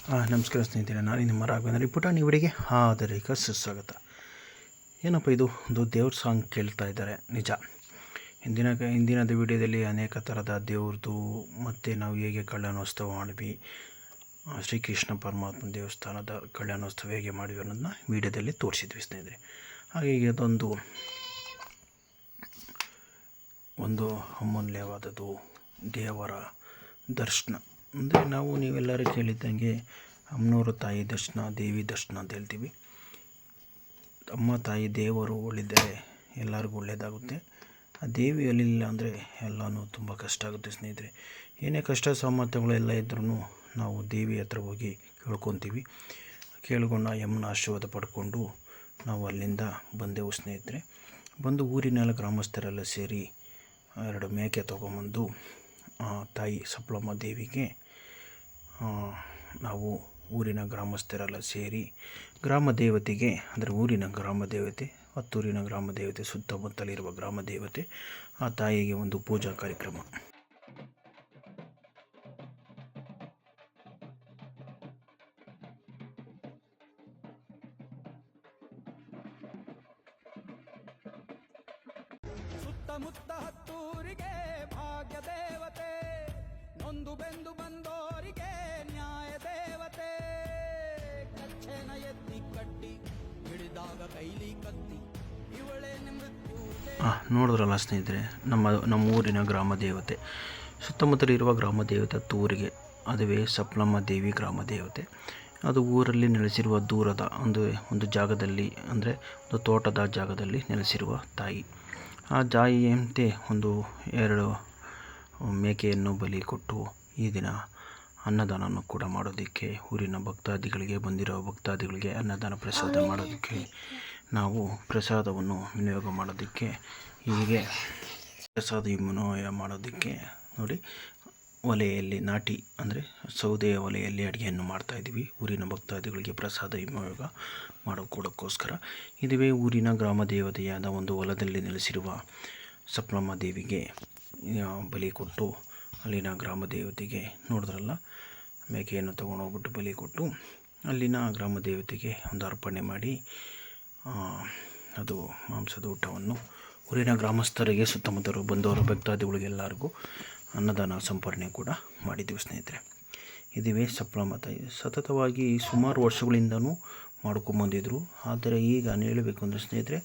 ನಮಸ್ಕಾರ ಸ್ನೇಹಿತರೆ, ನಾನು ನಿಮ್ಮ ರಾಘವೇಂದ್ರ ಪುಟಾಣಿ ಇವರಿಗೆ ಆದರಿಕ ಸುಸ್ವಾಗತ. ಏನಪ್ಪ ಇದು ಒಂದು ದೇವ್ರ ಸಾಂಗ್ ಕೇಳ್ತಾ ಇದ್ದಾರೆ. ನಿಜ, ಹಿಂದಿನದ ವಿಡಿಯೋದಲ್ಲಿ ಅನೇಕ ಥರದ ದೇವ್ರದ್ದು ಮತ್ತು ನಾವು ಹೇಗೆ ಕಲ್ಯಾಣೋತ್ಸವ ಮಾಡಿದ್ವಿ, ಶ್ರೀಕೃಷ್ಣ ಪರಮಾತ್ಮ ದೇವಸ್ಥಾನದ ಕಲ್ಯಾಣೋತ್ಸವ ಹೇಗೆ ಮಾಡಿದ್ವಿ ಅನ್ನೋದನ್ನ ವಿಡಿಯೋದಲ್ಲಿ ತೋರಿಸಿದ್ವಿ ಸ್ನೇಹಿತರೆ. ಹಾಗೆ ಅದೊಂದು ಅಮೂಲ್ಯವಾದದ್ದು ದೇವರ ದರ್ಶನ. ಅಂದರೆ ನೀವೆಲ್ಲರೂ ಕೇಳಿದ್ದಂಗೆ ಅಮ್ಮನವರು ತಾಯಿ ದರ್ಶನ, ದೇವಿ ದರ್ಶನ ಅಂತ ಹೇಳ್ತೀವಿ. ಅಮ್ಮ ತಾಯಿ ದೇವರು ಒಳ್ಳಿದ್ದರೆ ಎಲ್ಲರಿಗೂ ಒಳ್ಳೆಯದಾಗುತ್ತೆ. ಆ ದೇವಿ ಅಲ್ಲಿಲ್ಲ ಅಂದರೆ ಎಲ್ಲನೂ ತುಂಬ ಕಷ್ಟ ಆಗುತ್ತೆ ಸ್ನೇಹಿತರೆ. ಏನೇ ಕಷ್ಟ ಸಾಮರ್ಥ್ಯಗಳೆಲ್ಲ ಇದ್ರೂ ನಾವು ದೇವಿ ಹತ್ರ ಹೋಗಿ ಕೇಳ್ಕೊತೀವಿ. ಕೇಳ್ಕೊಂಡು ಆ ಯಮ್ಮನ ಆಶೀರ್ವಾದ ಪಡ್ಕೊಂಡು ನಾವು ಅಲ್ಲಿಂದ ಬಂದೆವು ಸ್ನೇಹಿತರೆ. ಬಂದು ಊರಿನೆಲ್ಲ ಗ್ರಾಮಸ್ಥರೆಲ್ಲ ಸೇರಿ 2 ಮೇಕೆ ತೊಗೊಂಬಂದು ತಾಯಿ ಸಪ್ಲಮ್ಮ ದೇವಿಗೆ ನಾವು ಊರಿನ ಗ್ರಾಮಸ್ಥರೆಲ್ಲ ಸೇರಿ ಗ್ರಾಮ ದೇವತೆಗೆ, ಅಂದರೆ ಊರಿನ ಗ್ರಾಮ ದೇವತೆ, ಹತ್ತೂರಿನ ಗ್ರಾಮ ದೇವತೆ, ಸುತ್ತಮುತ್ತಲಿರುವ ಗ್ರಾಮ ದೇವತೆ, ಆ ತಾಯಿಗೆ ಒಂದು ಪೂಜಾ ಕಾರ್ಯಕ್ರಮ. ಸುತ್ತಮುತ್ತ ಹತ್ತೂರಿಗೆ ಭಾಗ್ಯ ದೇವತೆ, ನೊಂದು ಬೆಂದು ಬಂದೋರಿಗೆ ನ್ಯಾಯ ದೇವತೆ, ಕಚ್ಚೆನ ಎತ್ತಿ ಕಟ್ಟಿ ಹಿಡಿದಾಗ ಕೈಲಿ ಕತ್ತಿ ಇವಳೇ ಮೃತ್ಯು. ನೋಡಿದ್ರಲ್ಲ ಸ್ನೇಹಿತರೆ, ನಮ್ಮ ಊರಿನ ಗ್ರಾಮ ದೇವತೆ, ಸುತ್ತಮುತ್ತಲಿರುವ ಗ್ರಾಮ ದೇವತೆ ಹತ್ತೂರಿಗೆ, ಅದುವೇ ಸಪ್ಲಮ್ಮ ದೇವಿ ಗ್ರಾಮ ದೇವತೆ. ಅದು ಊರಲ್ಲಿ ನೆಲೆಸಿರುವ ದೂರದ ಒಂದು ಜಾಗದಲ್ಲಿ, ಅಂದರೆ ಒಂದು ತೋಟದ ಜಾಗದಲ್ಲಿ ನೆಲೆಸಿರುವ ತಾಯಿ. ಆ ತಾಯಿಯಂತೆ 2 ಮೇಕೆಯನ್ನು ಬಲಿ ಕೊಟ್ಟು ಈ ದಿನ ಅನ್ನದಾನವನ್ನು ಕೂಡ ಮಾಡೋದಕ್ಕೆ, ಊರಿನ ಬಂದಿರೋ ಭಕ್ತಾದಿಗಳಿಗೆ ಅನ್ನದಾನ ಪ್ರಸಾದ ಮಾಡೋದಕ್ಕೆ, ನಾವು ಪ್ರಸಾದವನ್ನು ವಿನಿಯೋಗ ಮಾಡೋದಕ್ಕೆ, ಹೀಗೆ ಪ್ರಸಾದ ವಿನಿಯೋಗ ಮಾಡೋದಕ್ಕೆ ನೋಡಿ ಒಲೆಯಲ್ಲಿ ನಾಟಿ, ಅಂದರೆ ಸೌದೆಯ ಒಲೆಯಲ್ಲಿ ಅಡುಗೆಯನ್ನು ಮಾಡ್ತಾಯಿದ್ದೀವಿ. ಊರಿನ ಭಕ್ತಾದಿಗಳಿಗೆ ಪ್ರಸಾದ ವಿನಿಯೋಗ ಮಾಡಿಕೊಡೋಕ್ಕೋಸ್ಕರ. ಇದುವೇ ಊರಿನ ಗ್ರಾಮ ದೇವತೆಯಾದ ಒಂದು ಹೊಲದಲ್ಲಿ ನೆಲೆಸಿರುವ ಸಪ್ಲಮ್ಮ ದೇವಿಗೆ ಬಲಿ ಕೊಟ್ಟು, ಅಲ್ಲಿನ ಗ್ರಾಮ ದೇವತೆಗೆ ನೋಡಿದ್ರಲ್ಲ, ಮೇಕೆಯನ್ನು ತೊಗೊಂಡೋಗ್ಬಿಟ್ಟು ಬಲಿ ಕೊಟ್ಟು ಅಲ್ಲಿನ ಗ್ರಾಮ ದೇವತೆಗೆ ಒಂದು ಅರ್ಪಣೆ ಮಾಡಿ, ಅದು ಮಾಂಸದ ಊಟವನ್ನು ಊರಿನ ಗ್ರಾಮಸ್ಥರಿಗೆ, ಸುತ್ತಮುತ್ತಲು ಬಂದವರು ಭಕ್ತಾದಿಗಳಿಗೆಲ್ಲರಿಗೂ ಅನ್ನದಾನ ಸಂಪರ್ಣೆ ಕೂಡ ಮಾಡಿದ್ದೀವಿ ಸ್ನೇಹಿತರೆ. ಇದುವೇ ಸಪ್ಲಮ್ಮ ತಾಯಿ. ಸತತವಾಗಿ ಸುಮಾರು ವರ್ಷಗಳಿಂದನೂ ಮಾಡ್ಕೊಂಬಂದಿದ್ರು. ಆದರೆ ಈಗ ನಾನು ಹೇಳಬೇಕು ಅಂದರೆ ಸ್ನೇಹಿತರೆ,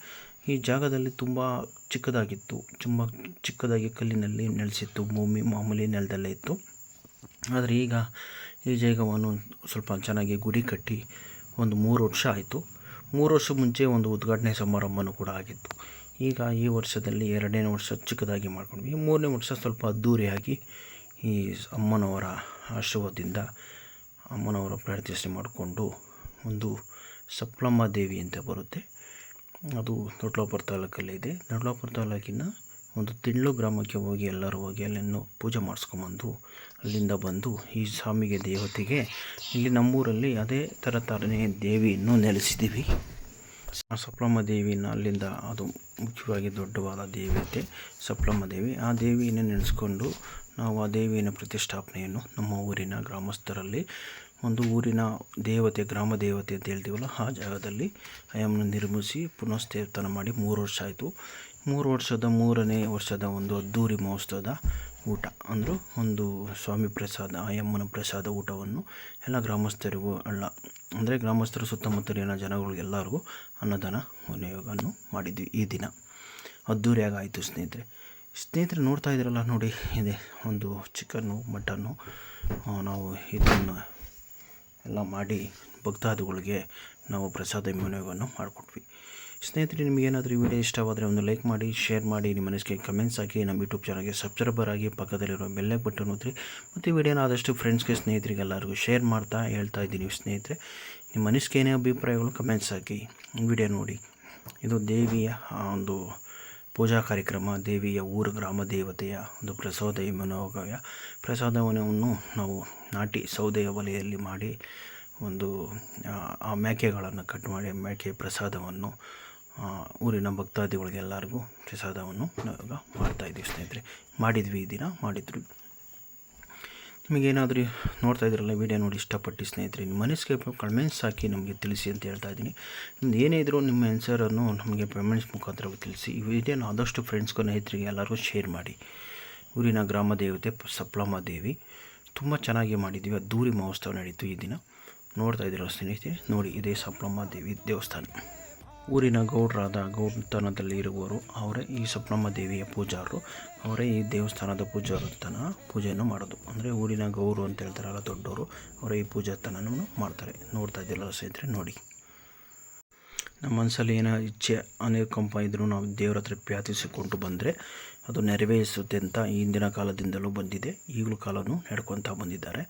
ಈ ಜಾಗದಲ್ಲಿ ತುಂಬ ಚಿಕ್ಕದಾಗಿ ಕಲ್ಲಿನಲ್ಲಿ ನೆಲೆಸಿತ್ತು, ಭೂಮಿ ಮಾಮೂಲಿ ನೆಲದಲ್ಲೇ ಇತ್ತು. ಆದರೆ ಈಗ ಈ ಜಾಗವನ್ನು ಸ್ವಲ್ಪ ಚೆನ್ನಾಗಿ ಗುಡಿ ಕಟ್ಟಿ 3 ವರ್ಷ ಆಯಿತು. 3 ವರ್ಷ ಮುಂಚೆ ಒಂದು ಉದ್ಘಾಟನೆ ಸಮಾರಂಭನೂ ಕೂಡ ಆಗಿತ್ತು. ಈಗ ಈ ವರ್ಷದಲ್ಲಿ 2ನೇ ವರ್ಷ ಚಿಕ್ಕದಾಗಿ ಮಾಡ್ಕೊಂಡ್ವಿ. 3ನೇ ವರ್ಷ ಸ್ವಲ್ಪ ಅದ್ಧೂರಿಯಾಗಿ ಈ ಅಮ್ಮನವರ ಆಶೀರ್ವಾದದಿಂದ, ಅಮ್ಮನವರ ಪ್ರಾರ್ಥನೆ ಮಾಡಿಕೊಂಡು ಒಂದು ಸಪ್ಲಮ್ಮ ದೇವಿ ಅಂತ ಬರುತ್ತೆ. ಅದು ದೊಡ್ಡಬಳ್ಳಾಪುರ ತಾಲೂಕಲ್ಲಿದೆ. ದೊಡ್ಡಬಳ್ಳಾಪುರ ತಾಲೂಕಿನ ಒಂದು ತಿಳ್ಳು ಗ್ರಾಮಕ್ಕೆ ಹೋಗಿ ಎಲ್ಲರೂ ಹೋಗಿ ಅಲ್ಲಿನ್ನು ಪೂಜೆ ಮಾಡಿಸ್ಕೊಂಬಂದು, ಅಲ್ಲಿಂದ ಬಂದು ಈ ಸ್ವಾಮಿಗೆ ದೇವತೆಗೆ ಇಲ್ಲಿ ನಮ್ಮೂರಲ್ಲಿ ಅದೇ ಥರನೇ ದೇವಿಯನ್ನು ನೆಲೆಸಿದ್ದೀವಿ. ಸಪ್ಲಮ್ಮ ದೇವಿನ ಅಲ್ಲಿಂದ, ಅದು ಮುಖ್ಯವಾಗಿ ದೊಡ್ಡವಾದ ದೇವತೆ ಸಪ್ಲಮ್ಮ ದೇವಿ. ಆ ದೇವಿಯನ್ನು ನೆನೆಸ್ಕೊಂಡು ನಾವು ಆ ದೇವಿಯ ಪ್ರತಿಷ್ಠಾಪನೆಯನ್ನು ನಮ್ಮ ಊರಿನ ಗ್ರಾಮಸ್ಥರಲ್ಲಿ, ಒಂದು ಊರಿನ ದೇವತೆ, ಗ್ರಾಮ ದೇವತೆ ಅಂತ ಹೇಳ್ತೀವಲ್ಲ, ಆ ಜಾಗದಲ್ಲಿ ಆಯಮ್ಮನ ನಿರ್ಮಿಸಿ ಪುನಃಸ್ಥಾಪನ ಮಾಡಿ 3 ವರ್ಷ ಆಯಿತು. 3ನೇ ವರ್ಷದ ಒಂದು ಅದ್ಧೂರಿ ಮಹೋತ್ಸವದ ಊಟ, ಅಂದರೂ ಒಂದು ಸ್ವಾಮಿ ಪ್ರಸಾದ, ಆಯಮ್ಮನ ಪ್ರಸಾದ ಊಟವನ್ನು ಎಲ್ಲ ಗ್ರಾಮಸ್ಥರಿಗೂ ಅಂದರೆ ಗ್ರಾಮಸ್ಥರು, ಸುತ್ತಮುತ್ತಲಿನ ಜನಗಳಿಗೆಲ್ಲರಿಗೂ ಅನ್ನದಾನ ವಿನಿಯೋಗವನ್ನು ಮಾಡಿದ್ವಿ. ಈ ದಿನ ಅದ್ಧೂರಿಯಾಗಿ ಆಯಿತು ಸ್ನೇಹಿತರೆ. ನೋಡ್ತಾ ಇದ್ದೀರಲ್ಲ, ನೋಡಿ, ಇದೆ ಒಂದು ಚಿಕನ್ನು, ಮಟನ್ನು, ನಾವು ಇದನ್ನು ಎಲ್ಲ ಮಾಡಿ ಭಕ್ತಾದಿಗಳಿಗೆ ನಾವು ಪ್ರಸಾದ ವಿನಿಯೋಗವನ್ನು ಮಾಡಿಕೊಟ್ವಿ ಸ್ನೇಹಿತರೆ. ನಿಮಗೇನಾದರೂ ಈ ವಿಡಿಯೋ ಇಷ್ಟವಾದರೆ ಒಂದು ಲೈಕ್ ಮಾಡಿ, ಶೇರ್ ಮಾಡಿ, ನಿಮ್ಮ ಮನಸ್ಸಿಗೆ ಕಮೆಂಟ್ಸ್ ಹಾಕಿ, ನಮ್ಮ ಯೂಟ್ಯೂಬ್ ಚಾನಲ್ಗೆ ಸಬ್ಸ್ಕ್ರೈಬರ್ ಆಗಿ, ಪಕ್ಕದಲ್ಲಿರೋ ಬೆಲ್ ಬಟನ್ ಒತ್ತಿರಿ. ಮತ್ತು ಈ ವಿಡಿಯೋನ ಆದಷ್ಟು ಫ್ರೆಂಡ್ಸ್ಗೆ, ಸ್ನೇಹಿತರಿಗೆಲ್ಲರಿಗೂ ಶೇರ್ ಮಾಡ್ತಾ ಹೇಳ್ತಾ ಇದ್ದೀನಿ ಸ್ನೇಹಿತರೆ. ನಿಮ್ಮ ಮನಸ್ಸಿಗೆ ಏನೇ ಅಭಿಪ್ರಾಯಗಳು ಕಮೆಂಟ್ಸ್ ಹಾಕಿ, ವಿಡಿಯೋ ನೋಡಿ. ಇದು ದೇವಿಯ ಒಂದು ಪೂಜಾ ಕಾರ್ಯಕ್ರಮ, ದೇವಿಯ ಗ್ರಾಮ ದೇವತೆಯ ಒಂದು ಪ್ರಸಾದ ವಿನಿಯೋಗ. ಪ್ರಸಾದವನ್ನು ನಾವು ನಾಟಿ ಸೌದೆಯ ಒಲೆಯಲ್ಲಿ ಮಾಡಿ, ಆ ಮೇಕೆಗಳನ್ನು ಕಟ್ ಮಾಡಿ, ಮೇಕೆ ಪ್ರಸಾದವನ್ನು ಊರಿನ ಭಕ್ತಾದಿಗಳಿಗೆಲ್ಲರಿಗೂ ಪ್ರಸಾದವನ್ನು ವಿನಿಯೋಗ ಮಾಡ್ತಾಯಿದ್ದೀವಿ ಸ್ನೇಹಿತರೆ. ಮಾಡಿದ್ವಿ, ಈ ದಿನ ಮಾಡಿದ್ರು. ನಿಮಗೇನಾದರೂ ನೋಡ್ತಾ ಇದ್ರಲ್ಲ ವೀಡಿಯೋ ನೋಡಿ ಇಷ್ಟಪಟ್ಟು ಸ್ನೇಹಿತರೆ, ನಿಮ್ಮ ಮನಸ್ಸಿಗೆ ಕಮೆಂಟ್ಸ್ ಹಾಕಿ ನಮಗೆ ತಿಳಿಸಿ ಅಂತ ಹೇಳ್ತಾ ಇದ್ದೀನಿ. ನಿಮ್ದು ಏನೇ ಇದ್ದರೂ ನಿಮ್ಮ ಆನ್ಸರನ್ನು ನಮಗೆ ಕಮೆಂಟ್ಸ್ ಮುಖಾಂತರ ತಿಳಿಸಿ. ಈ ವಿಡಿಯೋನ ಆದಷ್ಟು ಫ್ರೆಂಡ್ಸ್ಗೂ ಸ್ನೇಹಿತರಿಗೆ ಎಲ್ಲರಿಗೂ ಶೇರ್ ಮಾಡಿ. ಊರಿನ ಗ್ರಾಮ ದೇವತೆ ಸಪ್ಲಮ್ಮ ದೇವಿ ತುಂಬ ಚೆನ್ನಾಗಿ ಮಾಡಿದ್ದೀವಿ. ಅದ್ದೂರಿ ಮಹೋತ್ಸವ ನಡೀತು ಈ ದಿನ. ನೋಡ್ತಾ ಇದ್ದೀರಲ್ಲ ಸ್ನೇಹಿತರೆ, ನೋಡಿ ಇದೇ ಸಪ್ಲಮ್ಮ ದೇವಿ ದೇವಸ್ಥಾನ. ಊರಿನ ಗೌಡರಾದ ಗೌಡತನದಲ್ಲಿ ಇರುವವರು ಅವರೇ ಈ ಸಪ್ಲಮ್ಮ ದೇವಿಯ ಪೂಜಾರರು. ಅವರೇ ಈ ದೇವಸ್ಥಾನದ ಪೂಜೆಯನ್ನು ಮಾಡೋದು. ಅಂದರೆ ಊರಿನ ಗೌರು ಅಂತ ಹೇಳ್ತಾರಲ್ಲ ದೊಡ್ಡವರು, ಅವರೇ ಈ ಪೂಜಾತನವನ್ನು ಮಾಡ್ತಾರೆ. ನೋಡ್ತಾ ಇದ್ದೀರಲ್ಲ ಸ್ನೇಹಿತರೆ, ನೋಡಿ ನಮ್ಮ ಮನಸ್ಸಲ್ಲಿ ಏನೋ ಇಚ್ಛೆ ಅನುಕಂಪ ಇದ್ದರೂ ನಾವು ದೇವರ ಹತ್ರ ಪ್ರಾರ್ಥಿಸಿಕೊಂಡು ಬಂದರೆ ಅದು ನೆರವೇರಿಸುತ್ತೆ ಅಂತ ಹಿಂದಿನ ಕಾಲದಿಂದಲೂ ಬಂದಿದೆ. ಈಗಲೂ ಕಾಲನೂ ನಡ್ಕೊತಾ ಬಂದಿದ್ದಾರೆ.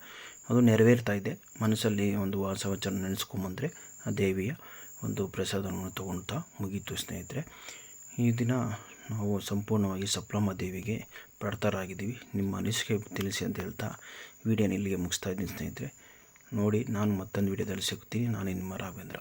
ಅದು ನೆರವೇರ್ತಾ ಇದೆ. ಮನಸ್ಸಲ್ಲಿ ಒಂದು ವಾಸವಚನ ನೆನೆಸ್ಕೊಂಬಂದರೆ ಆ ದೇವಿಯ ಒಂದು ಪ್ರಸಾದವನ್ನು ತೊಗೊಳ್ತಾ ಮುಗೀತು ಸ್ನೇಹಿತರೆ. ಈ ದಿನ ನಾವು ಸಂಪೂರ್ಣವಾಗಿ ಸಪ್ಲಮ್ಮ ದೇವಿಗೆ ಪ್ರಾರ್ಥರಾಗಿದ್ದೀವಿ. ನಿಮ್ಮ ಅನಿಸಿಕೆ ತಿಳಿಸಿ ಅಂತ ಹೇಳ್ತಾ ವಿಡಿಯೋನ ಇಲ್ಲಿಗೆ ಮುಗಿಸ್ತಾ ಇದ್ದೀನಿ ಸ್ನೇಹಿತರೆ. ನೋಡಿ, ನಾನು ಮತ್ತೊಂದು ವಿಡಿಯೋದಲ್ಲಿ ಸಿಗ್ತೀನಿ. ನಾನು ನಿಮ್ಮ ರಾಘವೇಂದ್ರ.